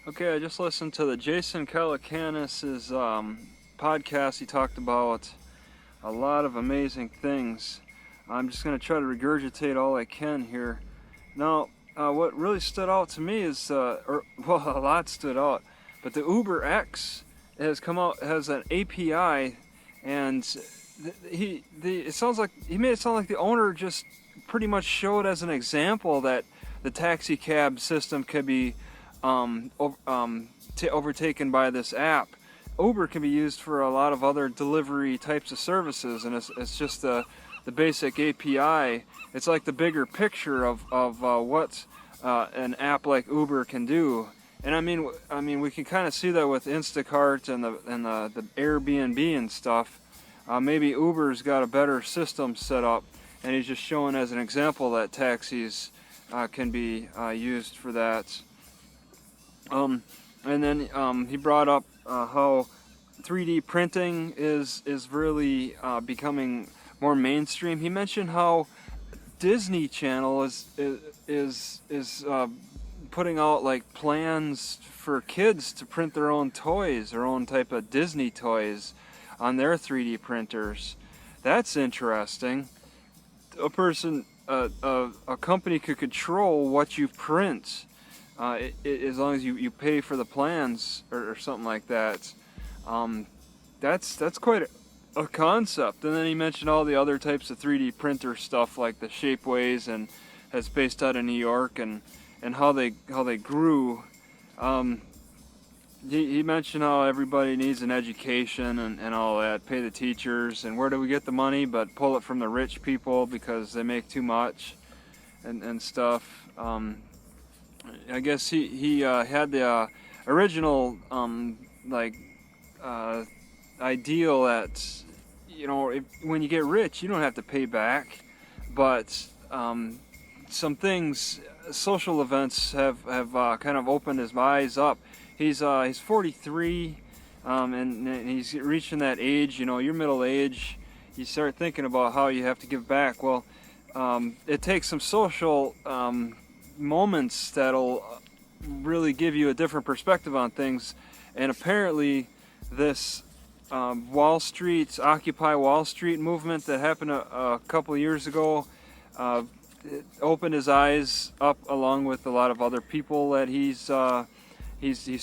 Okay, I just listened to the Jason Calacanis's podcast. He talked about a lot of amazing things. I'm just going to try to regurgitate all I can here. Now, what really stood out to me is, well, a lot stood out, but the Uber X has come out, has an API, and it sounds like he made it sound like the owner just pretty much showed as an example that the taxi cab system could be overtaken by this app. Uber can be used for a lot of other delivery types of services, and it's just the basic API. It's like the bigger picture of what an app like Uber can do. And I mean, we can kind of see that with Instacart and the Airbnb and stuff. Maybe Uber's got a better system set up, and he's just showing as an example that taxis can be used for that. And then he brought up how 3D printing is really becoming more mainstream. He mentioned how Disney Channel is putting out like plans for kids to print their own toys, their own type of Disney toys on their 3D printers. That's interesting. A company could control what you print, as long as you pay for the plans or something like that. That's quite a concept. And then he mentioned all the other types of 3D printer stuff like the Shapeways, and that's based out of New York, and how they grew. He mentioned how everybody needs an education and all that, pay the teachers, and where do we get the money but pull it from the rich people because they make too much and stuff. I guess he had the original ideal that, you know, when you get rich you don't have to pay back, but some things, social events have kind of opened his eyes up. He's 43, and he's reaching that age. You know, you're middle age. You start thinking about how you have to give back. Well, it takes some social moments that'll really give you a different perspective on things. And apparently, this Occupy Wall Street movement that happened a couple of years ago, it opened his eyes up, along with a lot of other people that he's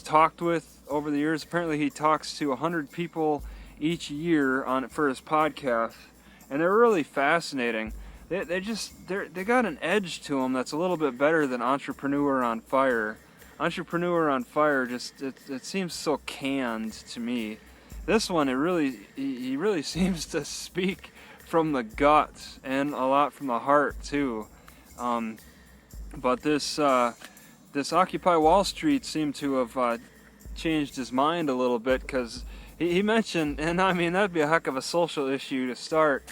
talked with over the years. Apparently, he talks to 100 people each year for his podcast, and they're really fascinating. They got an edge to them that's a little bit better than Entrepreneur on Fire. Entrepreneur on Fire it seems so canned to me. This one, he really seems to speak from the gut and a lot from the heart too. But this Occupy Wall Street seemed to have changed his mind a little bit, because he mentioned, and I mean that'd be a heck of a social issue to start,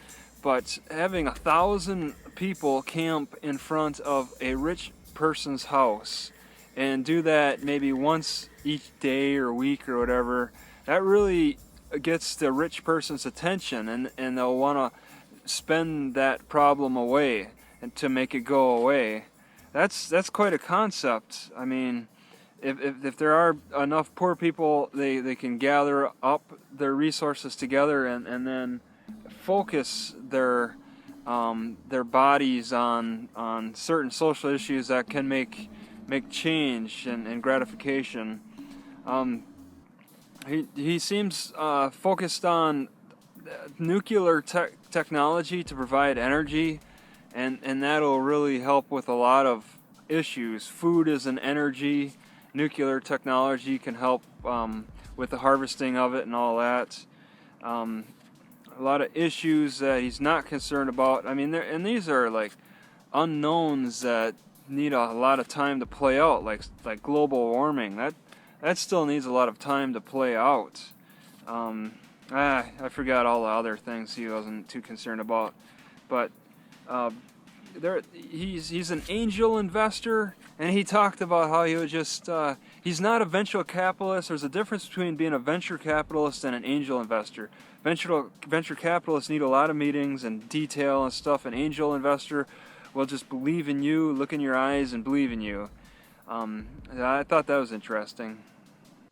but having 1,000 people camp in front of a rich person's house and do that maybe once each day or week or whatever, that really gets the rich person's attention, and they'll want to spend that problem away and to make it go away. That's quite a concept. I mean, if there are enough poor people, they can gather up their resources together and then focus their bodies on certain social issues that can make change and gratification. He seems focused on nuclear technology to provide energy, and that'll really help with a lot of issues. Food is an energy. Nuclear technology can help with the harvesting of it and all that. A lot of issues that he's not concerned about. I mean, these are like unknowns that need a lot of time to play out, like global warming. That still needs a lot of time to play out. I forgot all the other things he wasn't too concerned about, but he's an angel investor, and he talked about how he would just he's not a venture capitalist. There's a difference between being a venture capitalist and an angel investor. Venture capitalists need a lot of meetings and detail and stuff. An angel investor will just believe in you, look in your eyes, and believe in you. I thought that was interesting.